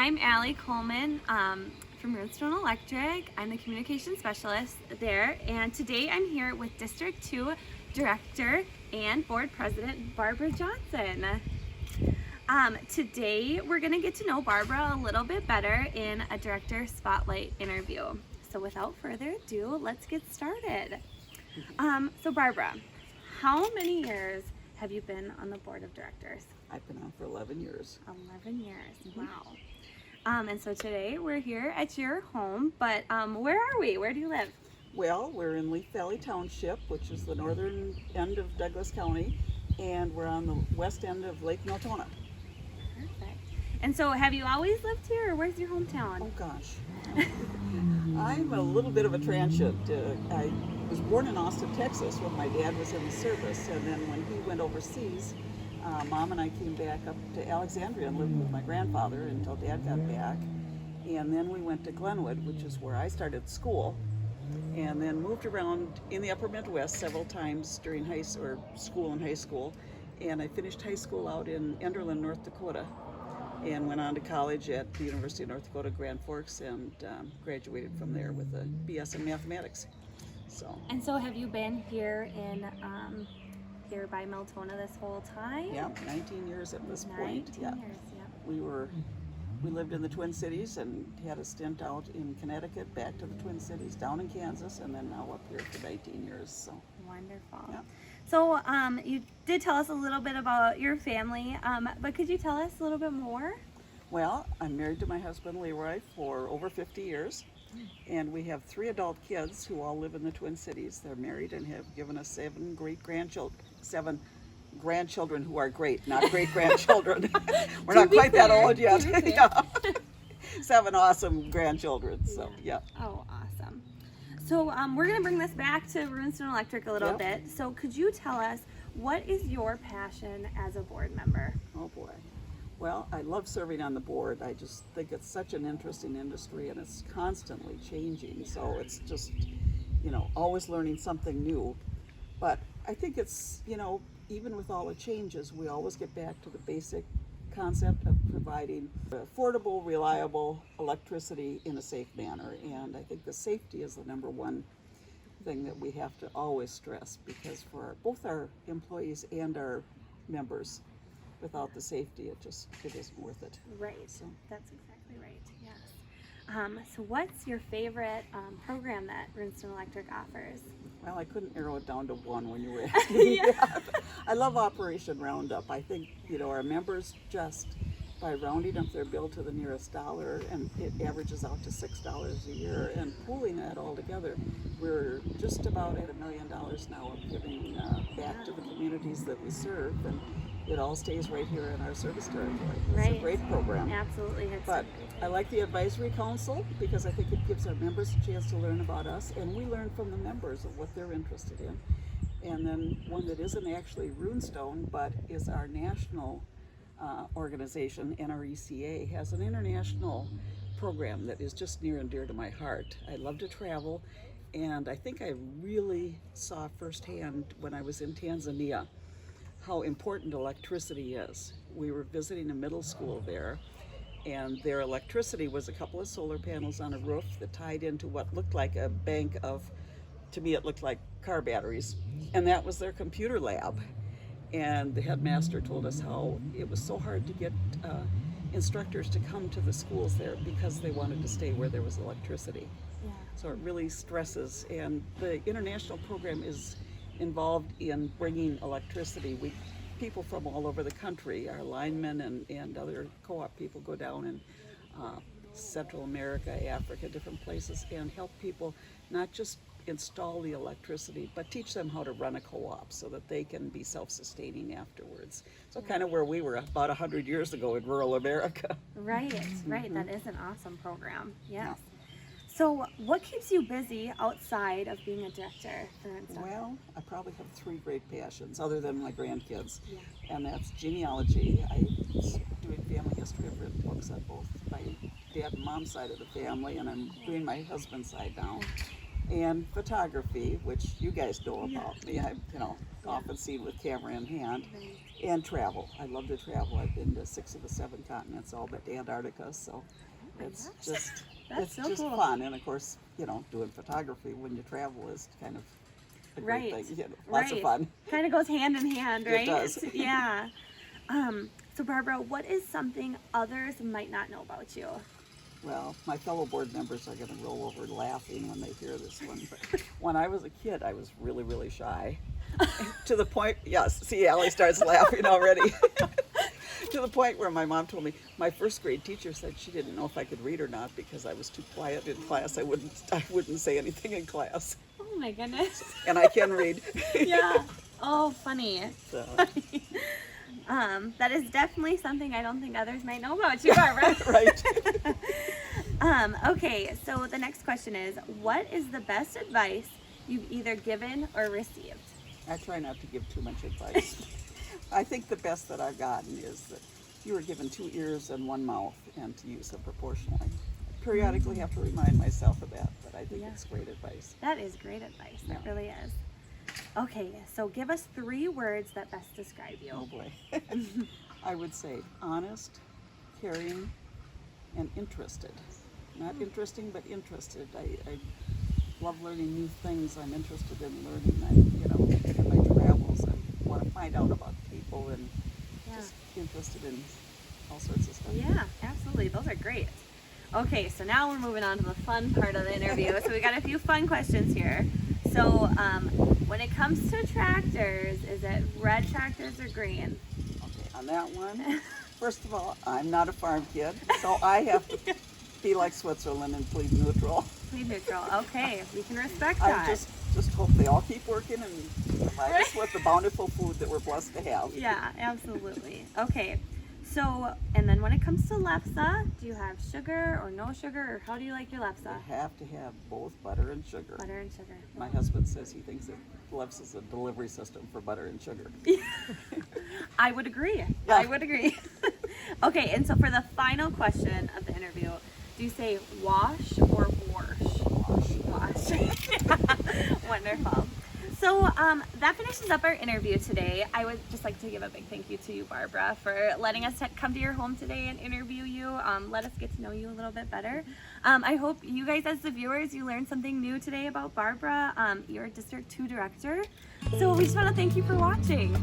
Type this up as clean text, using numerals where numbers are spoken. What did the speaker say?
I'm Allie Coleman from Runestone Electric. I'm the communication specialist there, and today I'm here with District 2 Director and Board President Barbara Johnson. Today we're going to get to know Barbara a little bit better in a Director Spotlight interview. So without further ado, let's get started. So Barbara, how many years have you been on the Board of Directors? I've been on for 11 years. 11 years, wow. And so today we're here at your home, but where are we? Where do you live? Well, we're in Leaf Valley Township, which is the northern end of Douglas County, and we're on the west end of Lake Miltona. Perfect. And so have you always lived here, or where's your hometown? Oh gosh. I'm a little bit of a transient. I was born in Austin, Texas when my dad was in the service, and then when he went overseas, Mom and I came back up to Alexandria and lived with my grandfather until Dad got back. And then we went to Glenwood, which is where I started school, and then moved around in the upper Midwest several times during school and high school. And I finished high school out in Enderlin, North Dakota, and went on to college at the University of North Dakota, Grand Forks, and graduated from there with a BS in mathematics. And so have you been here in here by Miltona this whole time? Yeah, 19 years at this point. 19 years, yeah. We lived in the Twin Cities and had a stint out in Connecticut, back to the Twin Cities, down in Kansas, and then now up here for 19 years. So wonderful. Yeah. So you did tell us a little bit about your family, but could you tell us a little bit more? Well, I'm married to my husband Leroy for over 50 years, and we have 3 adult kids who all live in the Twin Cities. They're married and have given us 7 grandchildren who are great, not great-grandchildren. We're not quite that old yet. Yeah. 7 awesome grandchildren, so yeah. Oh, awesome. So we're going to bring this back to Runestone Electric a little bit. So could you tell us, what is your passion as a board member? Oh boy. Well, I love serving on the board. I just think it's such an interesting industry, and it's constantly changing. So it's just, always learning something new. But I think it's, even with all the changes, we always get back to the basic concept of providing affordable, reliable electricity in a safe manner. And I think the safety is the number one thing that we have to always stress, because for both our employees and our members, without the safety, it isn't worth it. Right, so that's exactly right, yes. So what's your favorite program that Runestone Electric offers? Well, I couldn't narrow it down to one when you were asking me that. I love Operation Roundup. I think, our members, just by rounding up their bill to the nearest dollar, and it averages out to $6 a year, and pooling that all together, we're just about at $1 million now of giving back to the communities that we serve, and it all stays right here in our service territory. It's a great program. Absolutely. But I like the advisory council, because I think it gives our members a chance to learn about us, and we learn from the members of what they're interested in. And then one that isn't actually Runestone, but is our national organization, NRECA, has an international program that is just near and dear to my heart. I love to travel, and I think I really saw firsthand when I was in Tanzania how important electricity is. We were visiting a middle school there, and their electricity was a couple of solar panels on a roof that tied into what looked like a bank of, to me it looked like car batteries, and that was their computer lab. And the headmaster told us how it was so hard to get instructors to come to the schools there because they wanted to stay where there was electricity. Yeah. So it really stresses, and the international program is involved in bringing electricity. People from all over the country, our linemen and other co-op people, go down in Central America, Africa, different places, and help people not just install the electricity, but teach them how to run a co-op so that they can be self-sustaining afterwards. So kind of where we were about 100 years ago in rural America. Right, right. That is an awesome program. Yes. Yeah. So what keeps you busy outside of being a director for Runestone? Well, I probably have 3 great passions other than my grandkids. Yeah. And that's genealogy. I was doing family history. I've written books on both my dad and mom's side of the family, and I'm doing my husband's side now. and photography, which you guys know about me. I'm, often seen with camera in hand, and travel. I love to travel. I've been to 6 of the 7 continents, all but Antarctica, so it's just cool. fun. And of course, doing photography when you travel is kind of a great thing. Lots of fun. Kind of goes hand in hand, right? It does. Yeah. So Barbara, what is something others might not know about you? Well, my fellow board members are going to roll over laughing when they hear this one. But when I was a kid, I was really, really shy. To the point, yes, see, Allie starts laughing already. To the point where my mom told me, my first grade teacher said she didn't know if I could read or not because I was too quiet in class. I wouldn't say anything in class. Oh my goodness. And I can read. Yeah. Oh, funny. So. That is definitely something I don't think others might know about you, Barbara. Right. Okay, so the next question is, what is the best advice you've either given or received? I try not to give too much advice. I think the best that I've gotten is that you were given 2 ears and 1 mouth and to use them proportionally. I periodically have to remind myself of that, but I think it's great advice. That is great advice. That really is. Okay, so give us 3 words that best describe you. Oh boy. I would say honest, caring, and interested. Not interesting, but interested. I love learning new things. I'm interested in learning. In my travels, I want to find out about people and just interested in all sorts of stuff. Yeah, absolutely. Those are great. Okay, so now we're moving on to the fun part of the interview. So we got a few fun questions here. So when it comes to tractors, is it red tractors or green? Okay, on that one, first of all, I'm not a farm kid, so I have to be like Switzerland and plead neutral. Plead neutral. Okay, we can respect I that. just hope they all keep working and provide us with the bountiful food that we're blessed to have. Yeah, absolutely. Okay, so, and then when it comes to lefse, do you have sugar or no sugar, or how do you like your lefse? I have to have both butter and sugar. Butter and sugar. My husband says he thinks that lefse is a delivery system for butter and sugar. I would agree. Yeah. I would agree. Okay, and so for the final question of the interview, do you say wash or wash? Wash. Wonderful. So that finishes up our interview today. I would just like to give a big thank you to you, Barbara, for letting us come to your home today and interview you. Let us get to know you a little bit better. I hope you guys, as the viewers, you learned something new today about Barbara, your District 2 Director. So we just want to thank you for watching.